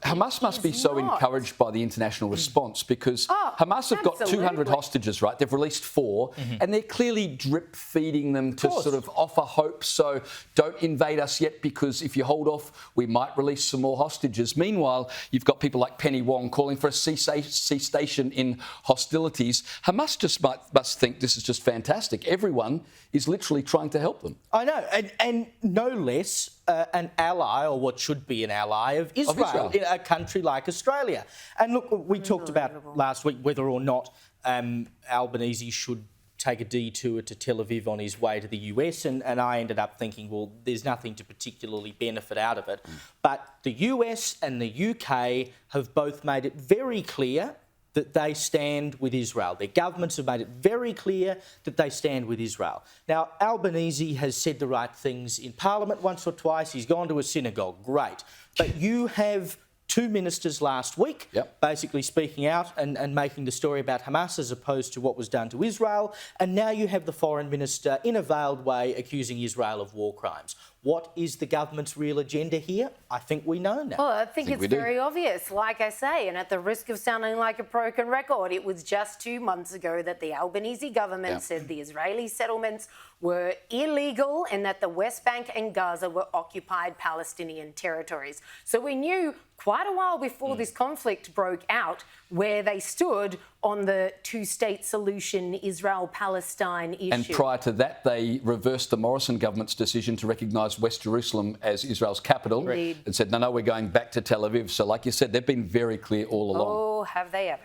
Hamas must be so encouraged by the international response because Hamas have got 200 hostages, right? They've released 4 and they're clearly drip feeding them to sort of offer hope. So don't invade us yet because if you hold off, we might release some more hostages. Meanwhile, you've got people like Penny Wong calling for a cessation in hostilities. Hamas just must think this is just fantastic. Everyone is literally trying to help them. I know, and no less an ally, or what should be an ally, of Israel. In a country like Australia. And look, we talked about last week whether or not Albanese should take a detour to Tel Aviv on his way to the US, and I ended up thinking, well, there's nothing to particularly benefit out of it. But the US and the UK have both made it very clear that they stand with Israel. Their governments have made it very clear that they stand with Israel. Now, Albanese has said the right things in Parliament once or twice. He's gone to a synagogue. Great. But you have 2 ministers last week basically speaking out and making the story about Hamas as opposed to what was done to Israel. And now you have the foreign minister in a veiled way accusing Israel of war crimes. What is the government's real agenda here? I think we know now. Well, I think it's very obvious, like I say, and at the risk of sounding like a broken record, it was just 2 months ago that the Albanese government said the Israeli settlements were illegal and that the West Bank and Gaza were occupied Palestinian territories. So we knew quite a while before this conflict broke out where they stood on the two-state solution, Israel-Palestine issue. And prior to that, they reversed the Morrison government's decision to recognise West Jerusalem as Israel's capital and said, no, we're going back to Tel Aviv. So like you said, they've been very clear all along. Oh, have they ever.